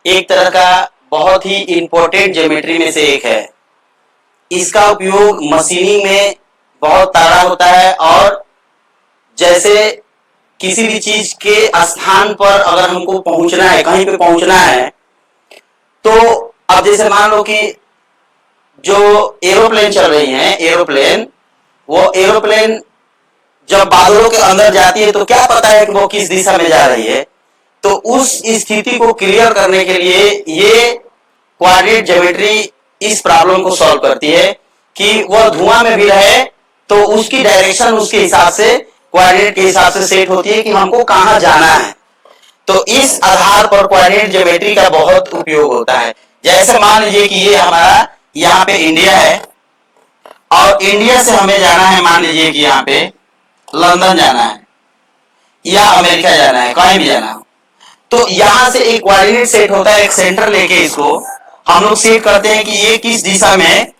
एक तरह का बहुत ही इंपॉर्टेंट ज्योमेट्री में से एक है। इसका उपयोग मशीनिंग में बहुत तारा होता है और जैसे किसी भी चीज के स्थान पर अगर हमको पहुंचना है, कहीं पे पहुंचना है, तो अब जैसे मान लो कि जो एरोप्लेन चल रही है, वो एरोप्लेन जब बादलों के अंदर जाती है तो क्या पता है कि वो किस दिशा में जा रही है। तो उस स्थिति को क्लियर करने के लिए ये कोऑर्डिनेट ज्योमेट्री इस प्रॉब्लम को सॉल्व करती है कि वह धुआं में भी रहे तो उसकी डायरेक्शन उसके हिसाब से, कोऑर्डिनेट के हिसाब से सेट होती है कि हमको कहां जाना है। तो इस आधार पर कोऑर्डिनेट ज्योमेट्री का बहुत उपयोग होता है। जैसे मान लीजिए कि ये हमारा यहाँ पे इंडिया है और इंडिया से हमें जाना है, मान लीजिए कि यहाँ पे लंदन जाना है या अमेरिका जाना है, कहीं भी जाना हो, तो यहां से एक कोऑर्डिनेट सेट होता है, एक सेंटर लेके इसको हम लोग सेट करते हैं कि ये किस दिशा में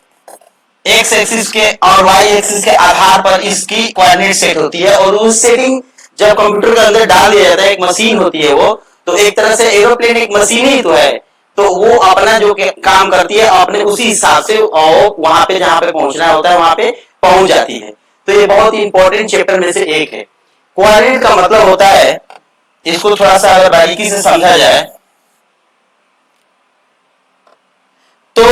एक्स एक्सिस के और वाई एक्सिस के आधार पर इसकी कोऑर्डिनेट सेट होती है। और उस सेटिंग जब कंप्यूटर के अंदर डाल दिया जाता है, एक मशीन होती है वो, तो एक तरह से एरोप्लेन एक मशीन ही तो है, तो वो अपना जो काम करती है अपने उसी हिसाब से वहां पे जहां पे पहुंचना होता है वहां पे पहुंच जाती है। तो ये बहुत ही इंपॉर्टेंट चैप्टर में से एक है। कोऑर्डिनेट का मतलब होता है, इसको थोड़ा सा अगर बारीकी से समझा जाए तो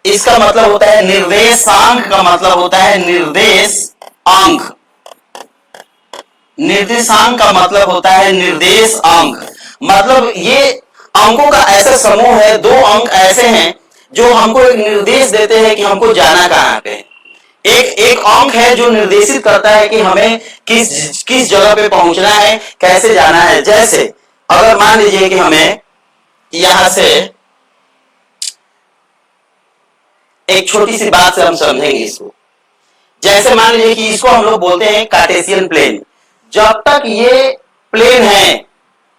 इसका मतलब होता है निर्देशांक, का मतलब होता है निर्देशांक। निर्देशांक का मतलब होता है निर्देशांक, मतलब ये अंकों का ऐसा समूह है, दो अंक ऐसे हैं जो हमको एक निर्देश देते हैं कि हमको जाना कहां पे। एक अंक है जो निर्देशित करता है कि हमें किस किस जगह पे पहुंचना है, कैसे जाना है। जैसे अगर मान लीजिए कि हमें यहां से एक छोटी सी बात से हम समझेंगे इसको। जैसे मान लीजिए कि इसको हम लोग बोलते हैं कार्टेशियन प्लेन। जब तक ये प्लेन है,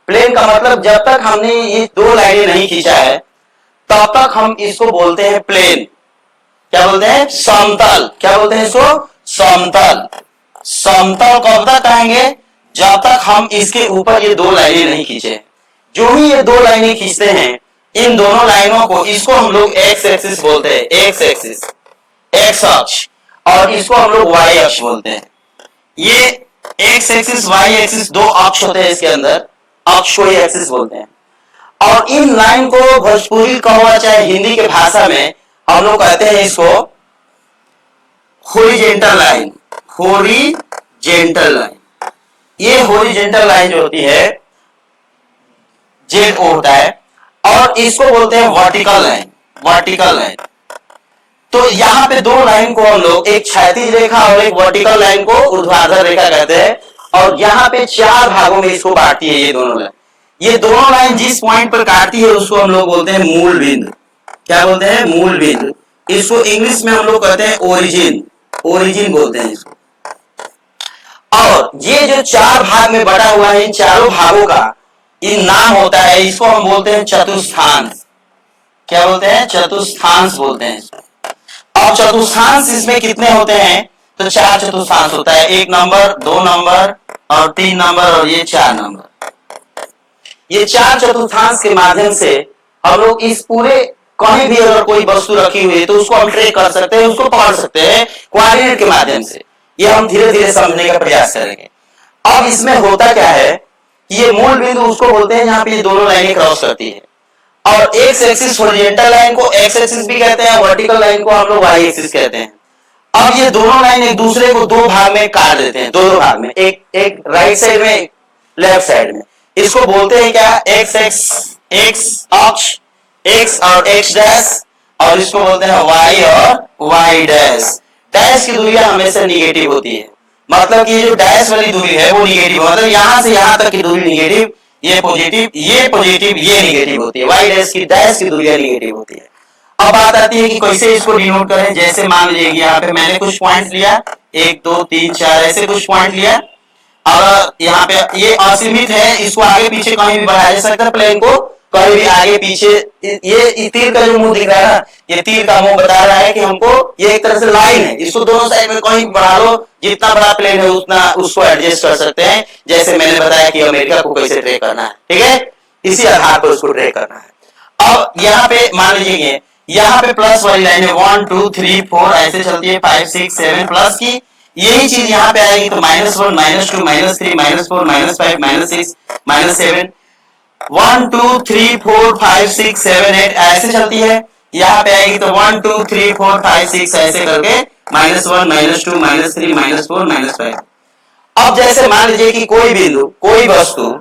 प्लेन का मतलब जब तक हमने ये दो लाइनें नहीं खींचा है तब तक हम इसको बोलते हैं प्लेन। क्या बोलते हैं? समतल। क्या बोलते हैं इसको? समतल। समतल कब तक कहेंगे? जब तक हम इसके ऊपर ये दो लाइनें नहीं खींचे। जो ही ये दो लाइनें खींचते हैं, इन दोनों लाइनों को, इसको हम लोग एक्स एक्सिस बोलते हैं, एक्स एक्सिस, एक्स अक्ष, और इसको हम लोग वाई अक्ष बोलते हैं। ये एक्स एक्सिस वाई एक्सिस दो अक्ष होते हैं इसके अंदर, अक्ष को ही एक्सिस बोलते हैं। और इन लाइन को भोजपुरी कहो चाहे हिंदी के भाषा में हम लोग कहते हैं इसको हॉरिजॉन्टल लाइन। हॉरिजॉन्टल लाइन, ये हॉरिजॉन्टल लाइन जो होती है जेड ओ होता है, और इसको बोलते हैं वर्टिकल लाइन। वर्टिकल लाइन, तो यहाँ पे दो लाइन को हम लोग, एक क्षैतिज रेखा और एक वर्टिकल लाइन को ऊर्ध्वाधर रेखा कहते हैं। और यहाँ पे चार भागों में इसको बांटती है ये दोनों लाइन। ये दोनों लाइन जिस पॉइंट पर काटती है उसको हम लोग बोलते हैं मूल बिंदु। क्या बोलते हैं? मूल बिंदु। इसको इंग्लिश में हम लोग कहते हैं ओरिजिन। ओरिजिन बोलते हैं इसको। और ये जो चार भाग में बटा हुआ है, इन चारों भागों का इन नाम होता है, इसको हम बोलते हैं चतुष्थांश। क्या बोलते हैं? चतुष्थांश बोलते हैं इसको। अब चतुष्थांश इसमें कितने होते हैं? तो चार चतुष्थांश होता है, एक नंबर, दो नंबर और तीन नंबर और ये चार नंबर। ये चार चतुर्थांश के माध्यम से हम लोग इस पूरे, कहीं भी अगर कोई वस्तु रखी हुई है तो उसको हम ट्रेक कर सकते हैं, उसको पकड़ सकते हैं कोऑर्डिनेट के माध्यम से। ये हम धीरे धीरे समझने का प्रयास करेंगे। अब इसमें होता क्या है कि ये मूल बिंदु उसको बोलते हैं जहां पे ये दोनों लाइनें क्रॉस करती है। और एक्स एक्सिस हॉरिजॉन्टल लाइन को एक्स एक्सिस भी कहते हैं, वर्टिकल लाइन को हम लोग वाई एक्सिस कहते हैं। अब ये दोनों लाइन एक दूसरे को दो भाग में काट देते हैं, दो भाग में, एक राइट साइड में, एक लेफ्ट साइड में। इसको बोलते हैं क्या? एक्स एक्स, एक्स अक्ष, एक्स और एक्स डैश, और इसको बोलते हैं वाई और वाई डैश। डैश की दूरी हमेशा निगेटिव होती है, मतलब कि ये जो डैश वाली दूरी है वो निगेटिव, मतलब यहां से यहां तक की दूरी निगेटिव, ये पॉजिटिव, ये पॉजिटिव, ये निगेटिव होती है। वाई डैश की दूरी निगेटिव होती है। अब बात आती है कि कैसे इसको डिनोट करें। जैसे मान लीजिए कि यहाँ पे मैंने कुछ पॉइंट लिया, 1 2 3 4 ऐसे कुछ पॉइंट लिया। और यहाँ पे ये असीमित है, इसको आगे पीछे कहीं भी बढ़ाया जा सकता है, प्लेन को कहीं भी आगे पीछे। ये तीर का जो मुंह दिख रहा है ना, ये तीर का मुंह बता रहा है कि हमको ये एक तरह से लाइन है, इसको दोनों साइड में कहीं बढ़ा लो, जितना बड़ा प्लेन है उतना उसको एडजस्ट कर सकते हैं। जैसे मैंने बताया कि अमेरिका को कैसे ट्रेक करना है, ठीक है। इसी आधार पर उसको ट्रैक करना है। अब यहाँ पे मान लीजिए यहाँ पे प्लस वाली लाइन है 1 2 3 4 ऐसे चलती है 5 6 7 प्लस की यही चीज यहाँ पे आएगी तो -1 -2 -3 -4 -5 -6 -7 1 2 3 4 5 6 7 8 ऐसे चलती है। यहाँ पे आएगी तो 1 2 3 4 5 6 ऐसे करके -1 -2 -3 -4 -5। अब जैसे मान लीजिए कि कोई बिंदु कोई वस्तु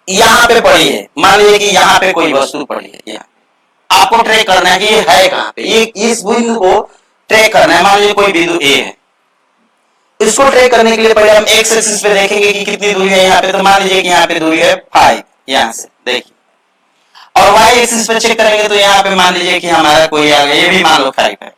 यहाँ पे पड़ी है, मान लीजिए कि यहाँ पे कोई वस्तु पड़ी है, यहाँ आपको ट्रैक करना है कि ये है कहाँ पे, ये इस बिंदु को ट्रैक करना है। मान लीजिए कोई बिंदु ए है, इसको ट्रैक करने के लिए पहले हम एक्स एक्सिस पे देखेंगे कि कितनी दूरी है यहाँ पे, तो मान लीजिए कि यहाँ पे दूरी है 5 यहाँ से देखिए, और वाई एक्सिस पे चेक करेंगे तो यहाँ पे मान लीजिए कि हमारा कोई आ गया, ये भी मान लो 5 है,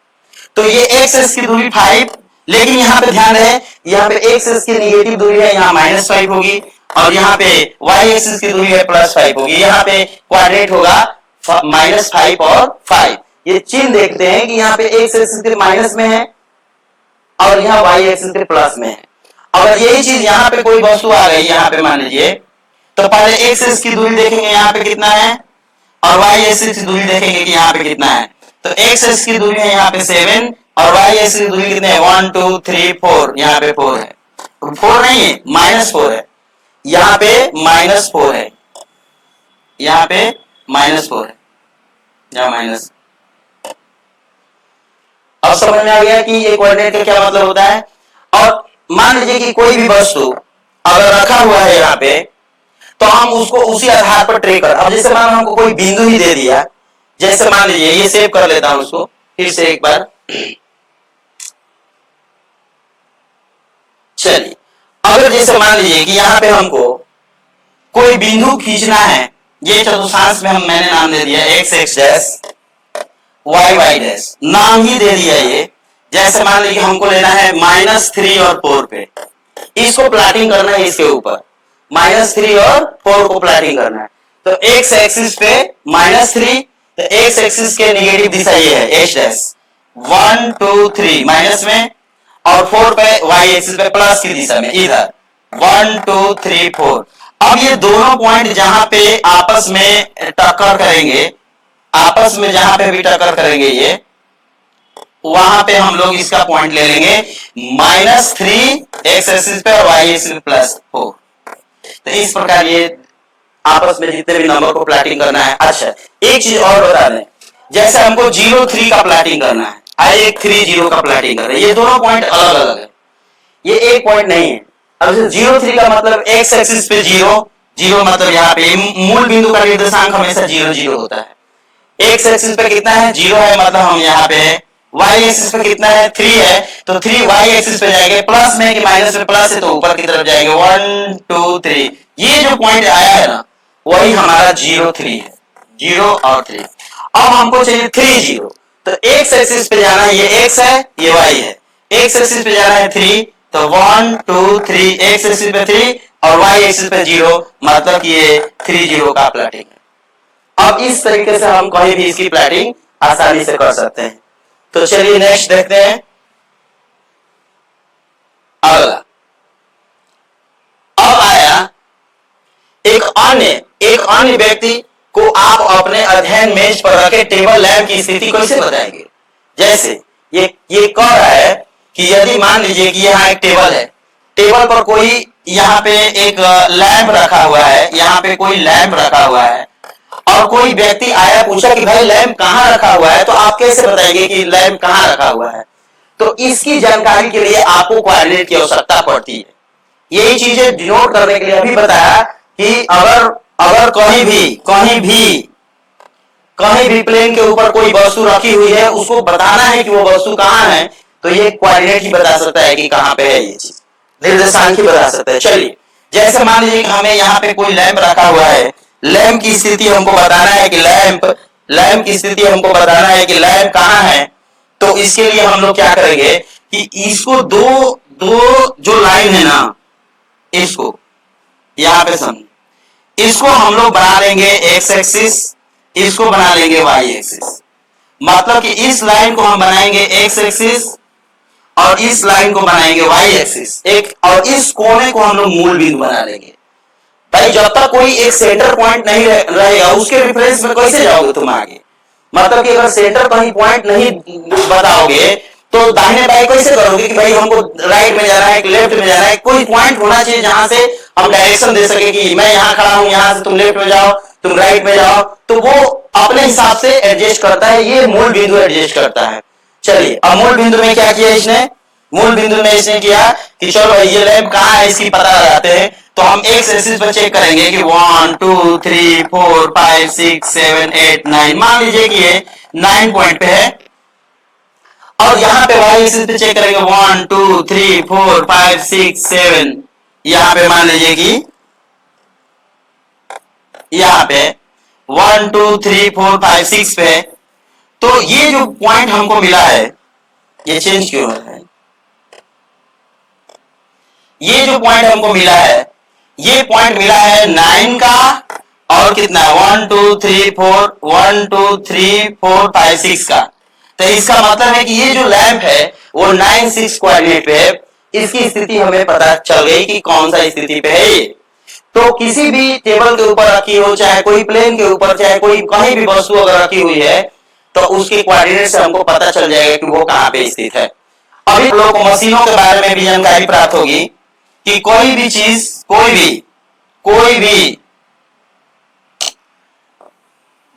तो ये एक्स एक्सिस की दूरी 5, लेकिन यहाँ पे ध्यान रहे यहाँ पे एक्स एक्सिस की निगेटिव दूरी है, यहाँ -5 होगी, और यहाँ पे वाई एक्सिस की दूरी है +5 होगी। यहाँ पे क्वाड्रेट होगा -5 और 5। ये चिन्ह देखते हैं कि यहाँ पे एक्स एक्सिस के माइनस में है और यहाँ वाई एक्सिस के प्लस में है। अगर यही चीज यहाँ पे कोई वस्तु आ गई यहाँ पे मान लीजिए, तो पहले एक्स एक्सिस की दूरी देखेंगे यहाँ पे कितना है, और वाई एक्सिस की दूरी देखेंगे कि यहाँ पे कितना है। तो एक्स एक्सिस की दूरी है यहाँ पे 7 और वाई एक्सिस की दूरी कितने है 1 2 3 4, यहाँ पे 4 है, 4 नहीं है -4 है, यहाँ पे -4 है, यहाँ पे -4 है, यहाँ माइनस। अब समझ में आ गया कि ये कोऑर्डिनेट का क्या मतलब होता है। और मान लीजिए कि कोई भी वस्तु अगर रखा हुआ है यहाँ पे, तो हम उसको उसी आधार पर ट्रेक कर, अब जैसे मान हमको कोई बिंदु ही दे दिया, जैसे मान लीजिए ये सेव कर लेता हूं उसको फिर से एक बार, चलिए अगर जैसे मान लीजिए कि यहाँ पे हमको कोई बिंदु खींचना है, ये चतुर्थांश में हम मैंने नाम दे दिया x x dash y y dash, नाम ही दे दिया ये। जैसे मान लीजिए हमको लेना है -3 और 4 पे, इसको प्लॉटिंग करना है इसके ऊपर, -3 और 4 को प्लॉटिंग करना है। तो x एक्सिस पे -3, तो x एक्सिस के नेगेटिव दिशा ये है h डैश 1 2 3 माइनस में, और 4 पे y एक्सिस पे प्लस की दिशा में इधर 1 2 3 4। अब ये दोनों पॉइंट जहां पे आपस में टक्कर करेंगे, आपस में जहां पे भी टक्कर करेंगे ये, वहां पे हम लोग इसका पॉइंट ले लेंगे -3 x एक्सिस पे और y एक्सिस पे +4। तो इस प्रकार ये आपस में जितने भी नंबर को प्लॉटिंग करना है। अच्छा एक चीज और बता दें, जैसे हमको 0 3 का प्लॉटिंग करना है, आई एक 3 0 का प्लॉटिंग कर रहे हैं, ये दोनों पॉइंट अलग अलग है, ये एक पॉइंट नहीं है। अब 0 3 का मतलब x एक्सिस पे 0 मतलब यहाँ पे मूल बिंदु का निर्देशांक हमेशा 0 0 होता है। x एक्सिस पे कितना है 0 है, मतलब हम यहाँ पे y एक्सिस पे कितना है 3 है, तो 3 y एक्सिस पे जाएंगे, प्लस में कि माइनस में, प्लस है तो ऊपर की तरफ जाएंगे 1 2 3। ये जो पॉइंट आया है ना वही हमारा 0 3 है, 0 और 3। अब हमको चाहिए 3 0, तो x एक्सिस पे जाना है, ये x है ये y है, x एक्सिस पे जाना है 3, तो 1 2 3 x एक्सिस पे 3 और y एक्सिस पे 0, मतलब कि ये 3 0 का प्लॉटिंग है। अब इस तरीके से हम कहीं भी इसकी प्लॉटिंग आसानी से कर सकते हैं। तो चलिए नेक्स्ट देखते हैं अगला। अब आया एक अन्य व्यक्ति को आप अपने अध्ययन मेज पर रखे टेबल लैंप की स्थिति कैसे बताएंगे। जैसे ये कह रहा है कि यदि मान लीजिए कि यहाँ एक टेबल है, टेबल पर कोई यहाँ पे एक लैंप रखा हुआ है, यहाँ पे कोई लैंप रखा हुआ है, और कोई व्यक्ति आया पूछा कि भाई लैंप कहाँ रखा हुआ है, तो आप कैसे बताएंगे कि लैंप कहाँ रखा हुआ है। तो इसकी जानकारी के लिए आपको कोऑर्डिनेट की आवश्यकता पड़ती है। यही चीजें डिनोट करने के लिए अभी बताया कि अगर कहीं भी प्लेन के ऊपर कोई वस्तु रखी हुई है, उसको बताना है कि वो वस्तु कहाँ है, तो ये कोऑर्डिनेट ही बता सकता है कि कहाँ पे है, ये चीज निर्देशांक ही बता सकता है। चलिए जैसे मान लीजिए हमें यहाँ पे कोई लैंप रखा हुआ है, लैंप की स्थिति हमको बताना है कि लैंप की स्थिति हमको बताना है कि लैंप कहाँ है। तो इसके लिए हम लोग क्या करेंगे कि इसको दो जो लाइन है ना, इसको यहाँ पे समझ, इसको हम लोग बना लेंगे x एक्सिस, इसको बना लेंगे y एक्सिस। मतलब कि इस लाइन को हम बनाएंगे x एक्सिस और इस लाइन को बनाएंगे y एक्सिस, एक और इस कोने को हम लोग मूल बिंदु बना लेंगे। भाई भाई जब तक कोई एक सेंटर पॉइंट नहीं रहेगा उसके रेफरेंस में कैसे जाओगे तुम आगे? मतलब कि अगर सेंटर कहीं पॉइंट नहीं बताओगे तो दाहिने बाएं कैसे करोगे कि भाई हमको राइट में जाना है कि लेफ्ट में जाना है? कोई पॉइंट होना चाहिए जहां से हम डायरेक्शन दे सके कि मैं यहाँ खड़ा हूं, यहाँ से तुम लेफ्ट में जाओ, तुम राइट में जाओ, तो वो अपने हिसाब से एडजस्ट करता है, ये मूल बिंदु एडजस्ट करता है। चलिए अब मूल बिंदु में क्या किया इसने? मूल बिंदु में इसने किया कि चलो ये लैंप कहाँ है इसकी पता लगाते हैं। तो हम एक्स एक्सिस पर चेक करेंगे कि 1 2 3 4 5 6 7 8 9, मान लीजिए कि ये 9 पॉइंट पे है। और यहाँ पे वाई एक्सिस पे चेक करेंगे 1 2 3 4 5 6 7, यहाँ पे मान लीजिए कि यहाँ पे 1 2 3 4 5 6 पे। तो ये जो पॉइंट हमको मिला है, ये चेंज क्यों हो रहा है? ये जो पॉइंट हमको मिला है, ये पॉइंट मिला है 9 का और कितना 1 2 3 4 1 2 3 4 5 6 का। तो इसका मतलब है कि ये जो लैंप है वो 9 6 कोऑर्डिनेट पे है। इसकी स्थिति हमें पता चल गई कि कौन सा स्थिति पे है ये। तो किसी भी टेबल के ऊपर रखी हो, चाहे कोई प्लेन के ऊपर, चाहे कोई कहीं भी वस्तु अगर रखी हुई है, तो उसके कोऑर्डिनेट से हमको पता चल जाएगा कि वो कहाँ पे स्थित है। अभी लोगों को मशीनों के बारे में भी जानकारी प्राप्त होगी कि कोई भी चीज, कोई भी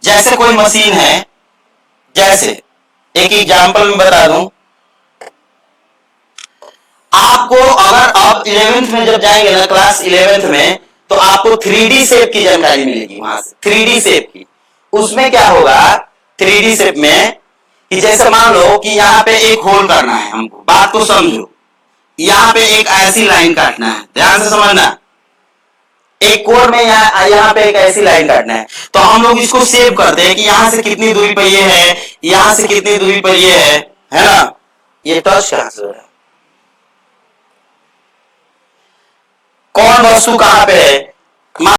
जैसे कोई मशीन है, जैसे एक एग्जांपल में बता दूं आपको, अगर आप 11th में जब जाएंगे ना, क्लास 11th में, तो आपको 3D शेप की जानकारी मिलेगी वहां से, 3D शेप की। उसमें क्या होगा 3D शेप में कि जैसे मान लो कि यहाँ पे एक होल करना है हमको, बात को समझो, यहाँ पे एक ऐसी लाइन काटना है, ध्यान से समझना, एक कोण में यहाँ पे एक ऐसी लाइन काटना है। तो हम लोग इसको सेव करते हैं कि यहाँ से कितनी दूरी पर ये है, यहाँ से कितनी दूरी पर ये है ना? ये टच कहां से है, कौन वस्तु कहां पे है,